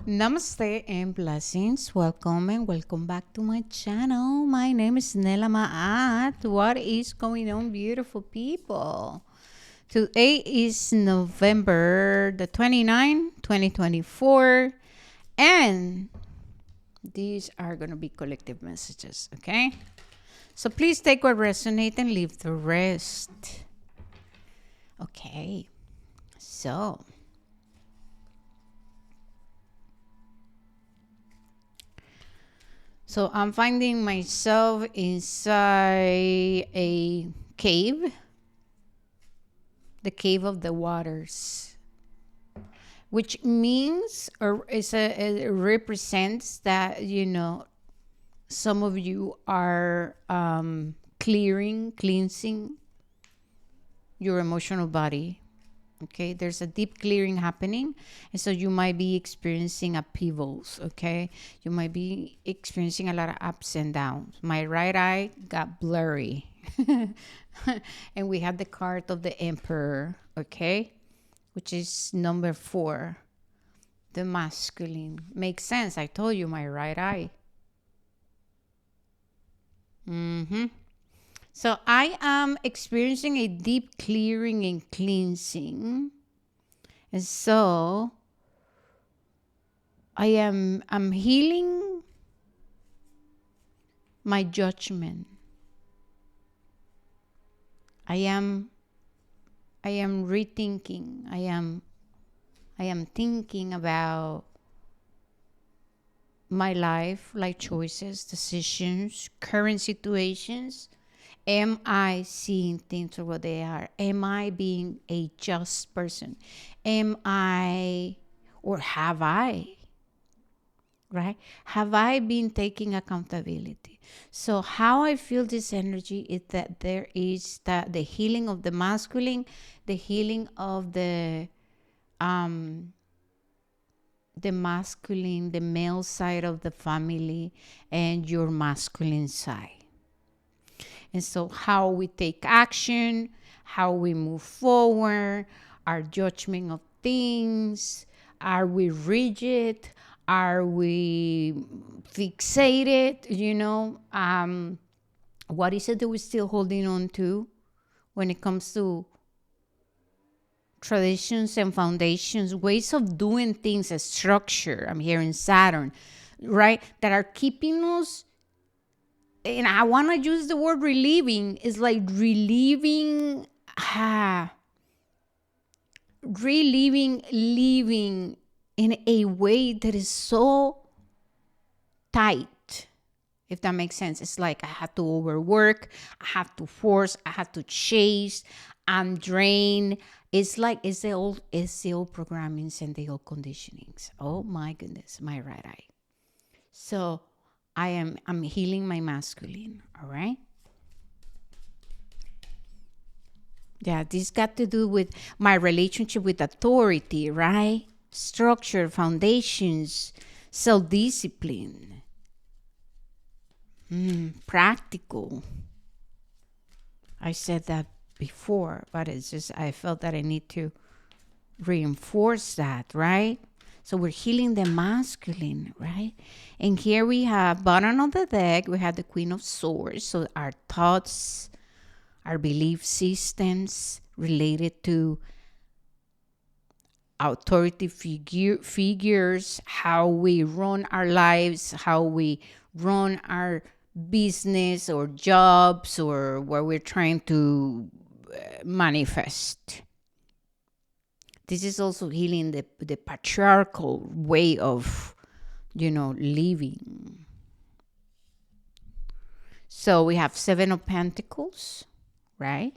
Namaste and blessings. Welcome and welcome back to my channel. My name is Nela Maat. What is going on, beautiful people? Today is November the 29th, 2024. And these are going to be collective messages, okay? So please take what resonates and leave the rest. Okay. So I'm finding myself inside a cave, the cave of the waters, which means or it represents that, some of you are cleansing your emotional body. Okay, there's a deep clearing happening, and so you might be experiencing upheavals. Okay, you might be experiencing a lot of ups and downs. My right eye got blurry, and we had the card of the Emperor. Okay, which is number 4, the masculine. Makes sense. I told you my right eye. So I am experiencing a deep clearing and cleansing. And so I'm healing my judgment. I am rethinking. I am thinking about my life choices, decisions, current situations. Am I seeing things for what they are? Am I being a just person? Am I, or have I, right? Have I been taking accountability? So how I feel this energy is that there is the healing of the masculine, the healing of the masculine, the male side of the family, and your masculine side. And so how we take action, how we move forward, our judgment of things, are we rigid? Are we fixated? What is it that we're still holding on to when it comes to traditions and foundations, ways of doing things, a structure? I'm here in Saturn, right? That are keeping us, and I want to use the word relieving. It's like relieving, living in a way that is so tight, if that makes sense. It's like I have to overwork, I have to force, I have to chase, I'm drained. It's like it's the old programmings and the old conditionings. Oh my goodness, my right eye. So I'm healing my masculine, all right? Yeah, this got to do with my relationship with authority, right? Structure, foundations, self-discipline, practical. I said that before, but it's just I felt that I need to reinforce that, right? So we're healing the masculine, right? And here we have, bottom of the deck, we have the Queen of Swords. So our thoughts, our belief systems related to authority figures, how we run our lives, how we run our business or jobs, or what we're trying to manifest. This is also healing the patriarchal way of, living. So we have 7 of Pentacles, right?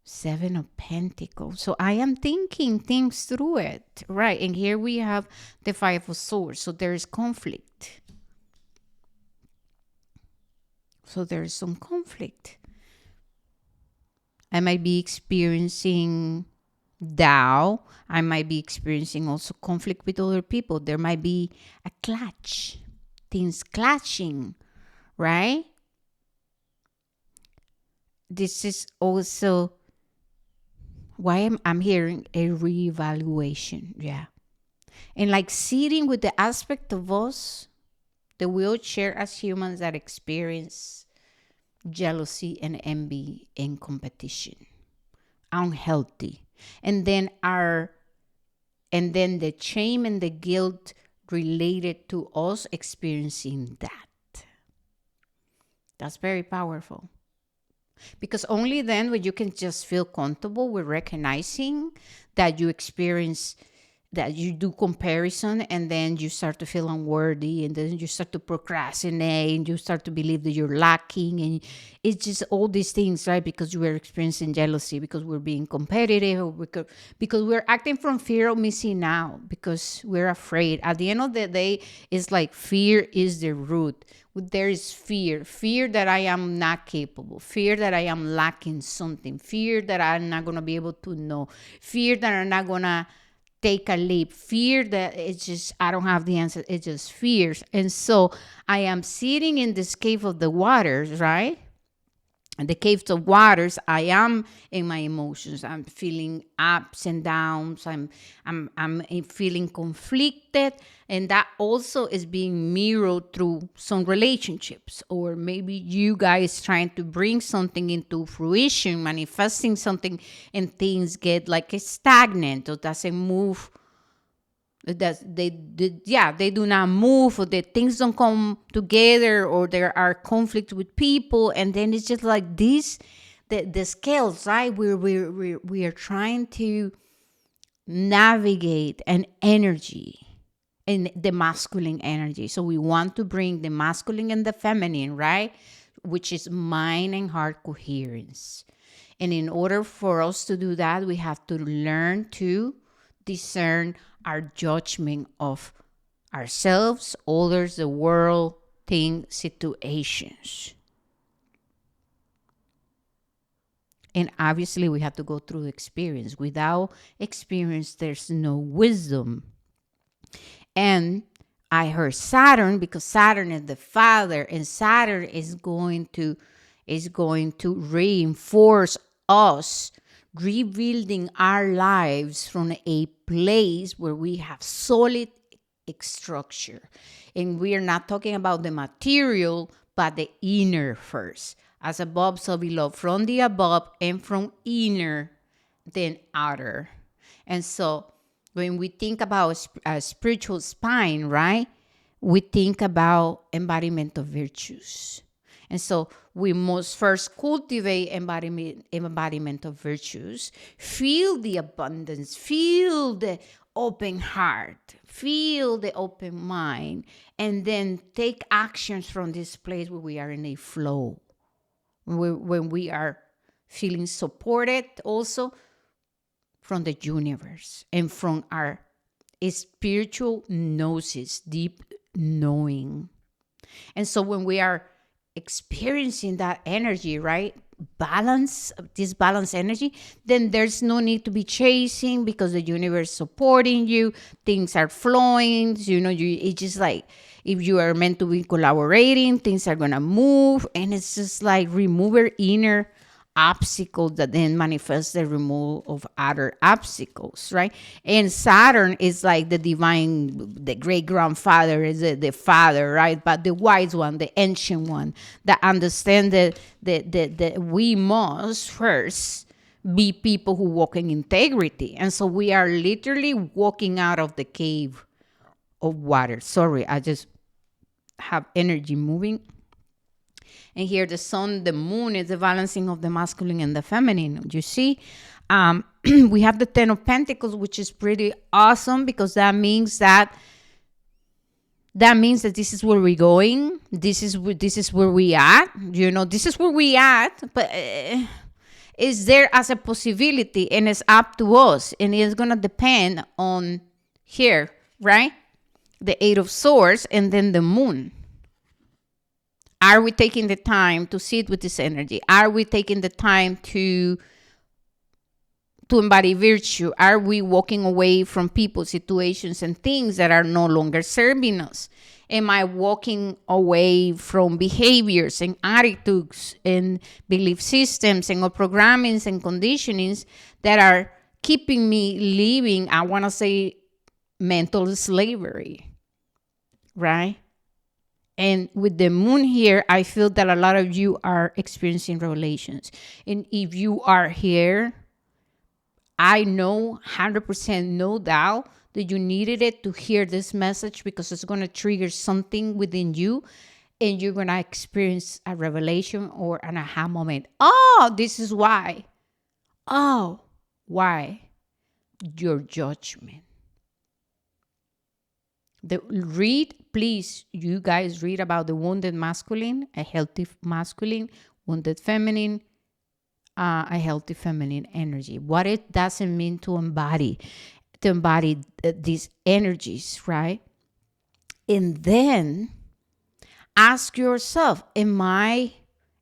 7 of Pentacles. So I am thinking things through it, right? And here we have the 5 of Swords. So there is conflict. So there is some conflict. I might be experiencing doubt. I might be experiencing also conflict with other people. There might be a clash, things clashing, right? This is also why I'm hearing a reevaluation. Yeah. And like sitting with the aspect of us that we all share as humans that experience jealousy and envy and competition, unhealthy. And then the shame and the guilt related to us experiencing that. That's very powerful. Because only then when you can just feel comfortable with recognizing that you experience, that you do comparison, and then you start to feel unworthy, and then you start to procrastinate, and you start to believe that you're lacking, and it's just all these things, right? Because we're experiencing jealousy, because we're being competitive, or because we're acting from fear of missing out, because we're afraid. At the end of the day, it's like fear is the root. There is fear that I am not capable, fear that I am lacking something, fear that I'm not going to be able to know, fear that I'm not going to take a leap, fear that it's just, I don't have the answer. It's just fears. And so I am sitting in this cave of the waters, right? And the caves of waters, I am in my emotions. I'm feeling ups and downs. I'm feeling conflicted, and that also is being mirrored through some relationships, or maybe you guys trying to bring something into fruition, manifesting something, and things get like stagnant or doesn't move. They do not move, or the things don't come together, or there are conflicts with people, and then it's just like this, the scales, right? We are trying to navigate an energy, in the masculine energy. So we want to bring the masculine and the feminine, right? Which is mind and heart coherence. And in order for us to do that, we have to learn to discern our judgment of ourselves, others, the world, things, situations. And obviously, we have to go through experience. Without experience, there's no wisdom. And I heard Saturn, because Saturn is the father, and Saturn is going to reinforce us, rebuilding our lives from a place where we have solid structure. And we are not talking about the material, but the inner first. As above, so below. From the above and from inner, then outer. And so when we think about a spiritual spine, right, we think about embodiment of virtues. And so we must first cultivate embodiment of virtues, feel the abundance, feel the open heart, feel the open mind, and then take actions from this place where we are in a flow, when we are feeling supported also from the universe and from our spiritual gnosis, deep knowing. And so when we are experiencing that energy, right, this balanced energy, then there's no need to be chasing, because the universe is supporting you, things are flowing, it's just like, if you are meant to be collaborating, things are gonna move, and it's just like remove your inner obstacles that then manifest the removal of other obstacles, right? And Saturn is like the divine, the great grandfather is the father, right? But the wise one, the ancient one, that understand that we must first be people who walk in integrity. And so we are literally walking out of the cave of water. Sorry, I just have energy moving. And here the sun, the moon is the balancing of the masculine and the feminine. You see, we have the 10 of Pentacles, which is pretty awesome, because that means that this is where we're going. This is where we at. This is where we at. But it's there as a possibility, and it's up to us. And it's gonna depend on here, right? The 8 of Swords, and then the moon. Are we taking the time to sit with this energy? Are we taking the time to embody virtue? Are we walking away from people, situations, and things that are no longer serving us? Am I walking away from behaviors and attitudes and belief systems and programmings and conditionings that are keeping me living, I want to say, mental slavery, right? And with the moon here, I feel that a lot of you are experiencing revelations. And if you are here, I know 100% no doubt that you needed it to hear this message because it's going to trigger something within you and you're going to experience a revelation or an aha moment. Oh, this is why. Oh, why? Your judgment. Read, please, you guys read about the wounded masculine, a healthy masculine, wounded feminine, a healthy feminine energy. What it doesn't mean to embody these energies, right? And then ask yourself, am I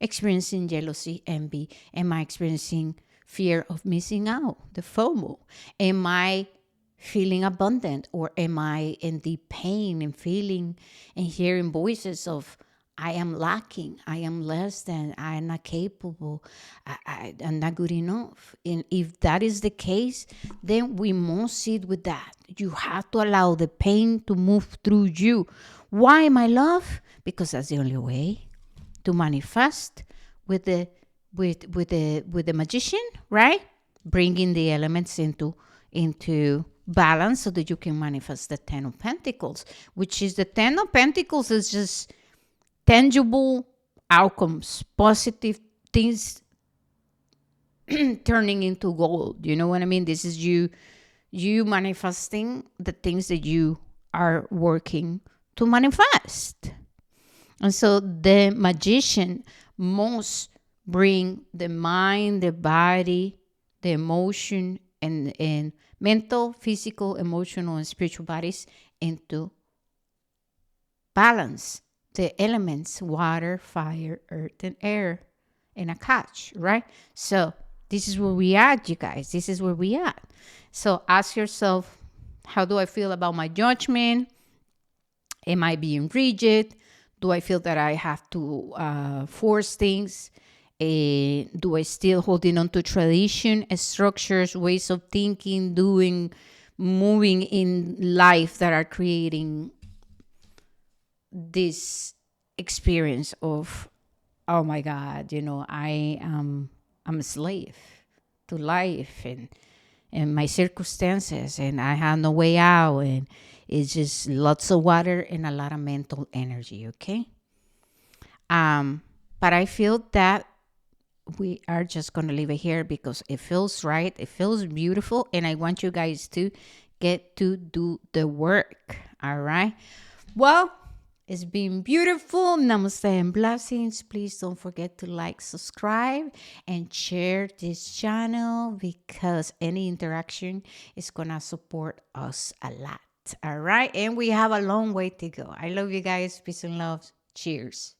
experiencing jealousy, envy? Am I experiencing fear of missing out, the FOMO? Am I feeling abundant, or am I in deep pain and feeling and hearing voices of I am lacking, I am less than, I am not capable, I'm not good enough? And if that is the case, then we must sit with that. You have to allow the pain to move through you. Why, my love? Because that's the only way to manifest with the magician, right? Bringing the elements into balance so that you can manifest the 10 of Pentacles, which is the 10 of Pentacles is just tangible outcomes, positive things turning into gold. You know what I mean? This is you manifesting the things that you are working to manifest. And so the magician must bring the mind, the body, the emotion, and mental, physical, emotional, and spiritual bodies into balance. The elements, water, fire, earth, and air in a catch, right? So this is where we at, you guys. This is where we at. So ask yourself, how do I feel about my judgment? Am I being rigid? Do I feel that I have to force things? Do I still holding on to tradition, structures, ways of thinking, doing, moving in life that are creating this experience of, oh my God, I'm a slave to life and my circumstances, and I have no way out, and it's just lots of water and a lot of mental energy, okay? But I feel that we are just going to leave it here because it feels right, it feels beautiful, and I want you guys to get to do the work, all right? Well, it's been beautiful. Namaste and blessings. Please don't forget to like, subscribe, and share this channel because any interaction is going to support us a lot. All right. And we have a long way to go. I love you guys. Peace and love. Cheers.